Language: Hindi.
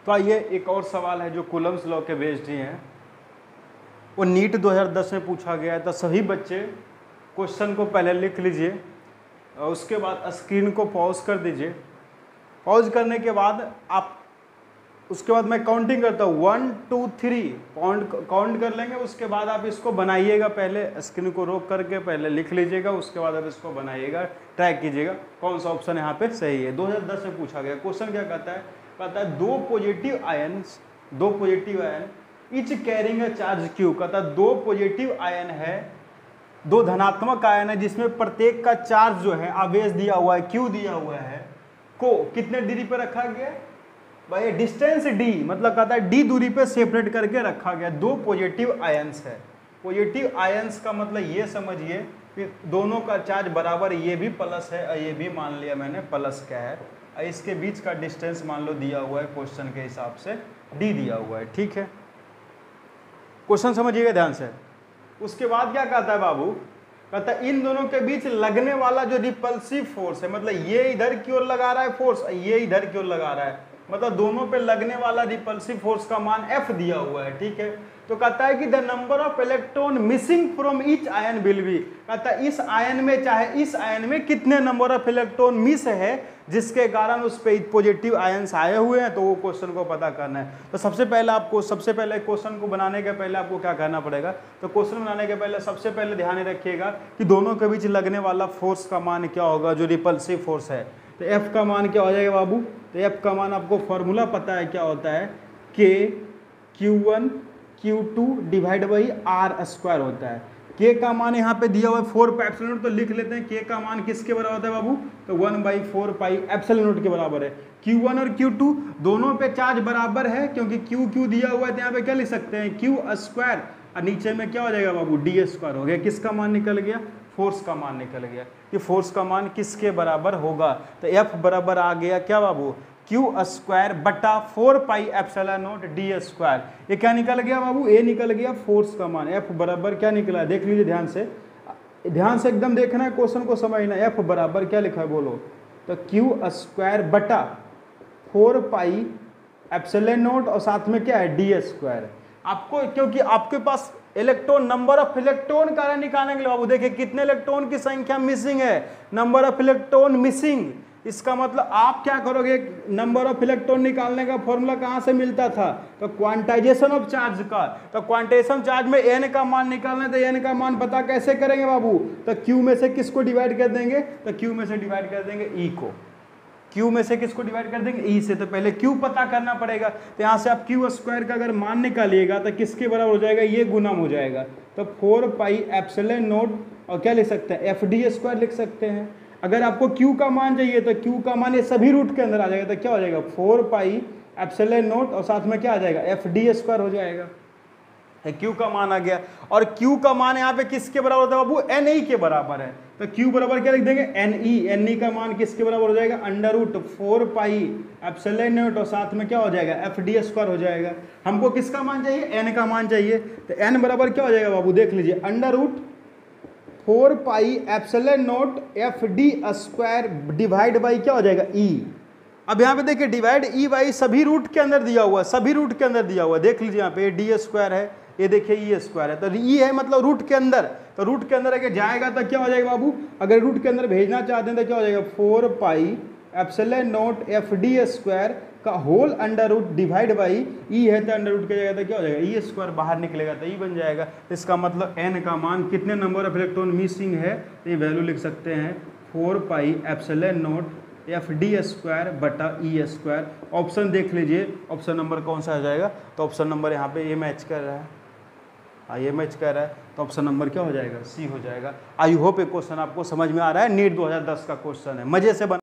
तो आइए एक और सवाल है जो कूलम्स लॉ के बेस्ड ही हैं, वो नीट 2010 में पूछा गया है। तो सभी बच्चे क्वेश्चन को पहले लिख लीजिए और उसके बाद स्क्रीन को पॉज कर दीजिए। पॉज करने के बाद आप उसके बाद मैं काउंटिंग करता हूँ 1 2 3 काउंट कर लेंगे। उसके बाद आप इसको बनाइएगा, पहले स्क्रीन को रोक करके पहले लिख लीजिएगा, उसके बाद आप इसको बनाइएगा, ट्रैक कीजिएगा कौन सा ऑप्शन यहाँ पे सही है। 2010 में पूछा गया क्वेश्चन क्या कहता है दो positive ion etch carrying a charge Q. कहता है दो पॉजिटिव आयन है, दो धनात्मक आयन है जिसमें प्रत्येक का चार्ज जो है आवेश दिया हुआ है, क्यू दिया हुआ है, को कितने दूरी पर रखा गया भाई, डिस्टेंस डी, मतलब कहता है डी दूरी पे सेपरेट करके रखा गया। दो पॉजिटिव आयंस है। पॉजिटिव आयंस का मतलब ये समझिए कि दोनों का चार्ज बराबर, ये भी प्लस है और ये भी मान लिया मैंने प्लस का है, और इसके बीच का डिस्टेंस मान लो दिया हुआ है क्वेश्चन के हिसाब से डी दिया हुआ है। ठीक है, क्वेश्चन समझिएगा ध्यान से। उसके बाद क्या कहता है बाबू, कहता है इन दोनों के बीच लगने वाला जो रिपल्सिव फोर्स है, मतलब ये इधर की ओर लगा रहा है फोर्स, ये इधर की ओर लगा रहा है, मतलब दोनों पे लगने वाला रिपल्सिव फोर्स का मान F दिया हुआ है। ठीक है, तो कहता है कि the number of electron missing from each ion will be. कहता है इस आयन में चाहे इस आयन में कितने नंबर ऑफ इलेक्ट्रॉन मिस है जिसके कारण उस पे पॉजिटिव आयंस आए हुए हैं, तो वो क्वेश्चन को पता करना है। तो सबसे पहले क्वेश्चन को बनाने के पहले आपको क्या करना पड़ेगा, तो क्वेश्चन बनाने के पहले सबसे पहले ध्यान रखिएगा कि दोनों के बीच लगने वाला फोर्स का मान क्या होगा, जो रिपल्सिव फोर्स है। तो F का मान क्या हो जाएगा बाबू, तो F का मान आपको फॉर्मूला पता है क्या होता है, K Q1 Q2 divide by R square होता है। K का मान यहाँ पे दिया हुआ है 4 पाई एप्सिलॉन नॉट, तो लिख लेते हैं K का मान किसके बराबर होता है बाबू, तो 1/4 पाई एप्सिलॉन नॉट के बराबर है। Q1 और Q2 दोनों पे चार्ज बराबर है, क्योंकि Q दिया हुआ है तो यहाँ पे क्या लिख सकते हैं Q स्क्वायर, और नीचे में क्या हो जाएगा बाबू D स्क्वायर हो गया। किसका मान निकल गया, फोर्स का मान निकल गया कि फोर्स का मान किसके बराबर होगा, तो F बराबर आ गया क्या बाबू, Q स्क्वायर बटा 4 pi epsilon not D square. ये क्या निकल गया बाबू, ये निकल गया फोर्स का मान। F बराबर क्या निकला है, देख लीजिए ध्यान से एकदम देखना है, क्वेश्चन को समझना। F बराबर क्या लिखा है बोलो, तो Q स्क्वायर बटा 4 पाई एप्सिलॉन नॉट और साथ में क्या है D स्क्वायर। आपको क्योंकि आपके पास इलेक्ट्रॉन, नंबर ऑफ इलेक्ट्रॉन का निकालने के लिए बाबू देखिए कितने इलेक्ट्रॉन की संख्या मिसिंग है, नंबर ऑफ इलेक्ट्रॉन मिसिंग। इसका मतलब आप क्या करोगे, नंबर ऑफ इलेक्ट्रॉन निकालने का फॉर्मूला कहां से मिलता था, तो क्वांटाइजेशन ऑफ चार्ज का। तो क्वांटाइजेशन चार्ज में n का मान निकालना है, तो n का मान पता कैसे करेंगे बाबू, तो q में से किसको डिवाइड कर देंगे, तो q में से डिवाइड कर देंगे e को। Q में से किसको डिवाइड कर देंगे, E से। तो पहले Q पता करना पड़ेगा, तो यहाँ से आप Q स्क्वायर का अगर मान निकालिएगा तो किसके बराबर हो जाएगा, ये गुना हो जाएगा। तो 4 पाई एप्सिलॉन नॉट और क्या लिख सकते हैं, FD स्क्वायर लिख सकते हैं। अगर आपको Q का मान चाहिए तो Q का मान ये सभी रूट के अंदर आ जाएगा, तो क्या हो जाएगा 4 पाई एप्सिलॉन नॉट और साथ में क्या आ जाएगा FD स्क्वायर हो जाएगा। Q का मान आ गया, और Q का मान यहाँ पे किसके बराबर होता है बाबू, NE के बराबर है। तो Q बराबर क्या लिख देंगे, NE का मान किसके बराबर हो जाएगा, √4 पाई एप्सिलॉन नॉट और साथ में क्या हो जाएगा FD स्क्वायर हो जाएगा। हमको किसका मान चाहिए, N का मान चाहिए, तो N बराबर क्या हो जाएगा बाबू, देख लीजिए √4 pi epsilon naught FD square divide by क्या हो जाएगा E। अब यहाँ पे देखिए डिवाइड E बाई सभी रूट के अंदर दिया हुआ है, सभी रूट के अंदर दिया हुआ है, देख लीजिए यहाँ पे D स्क्वायर है, ये देखिए E स्क्वायर है, तो E है मतलब रूट के अंदर, तो रूट के अंदर अगर जाएगा तो क्या हो जाएगा बाबू, अगर रूट के अंदर भेजना चाहते हैं तो क्या हो जाएगा 4 pi epsilon naught FD square का whole under root divide by E है, तो अंडर रूट की जगह तो क्या हो जाएगा E स्क्वायर बाहर निकलेगा तो E बन जाएगा। इसका मतलब N का मान कितने नंबर ऑफ इलेक्ट्रॉन मिसिंग है, तो ये वैल्यू लिख सकते हैं 4 pi epsilon naught FD square बटा E स्क्वायर। ऑप्शन देख लीजिए, ऑप्शन नंबर कौन सा आ जाएगा, तो ऑप्शन नंबर यहाँ पे ये मैच कर रहा है, ये मैच कर रहा है, तो ऑप्शन नंबर क्या हो जाएगा, C हो जाएगा। आई होप ये क्वेश्चन आपको समझ में आ रहा है, नीट 2010 का क्वेश्चन है, मजे से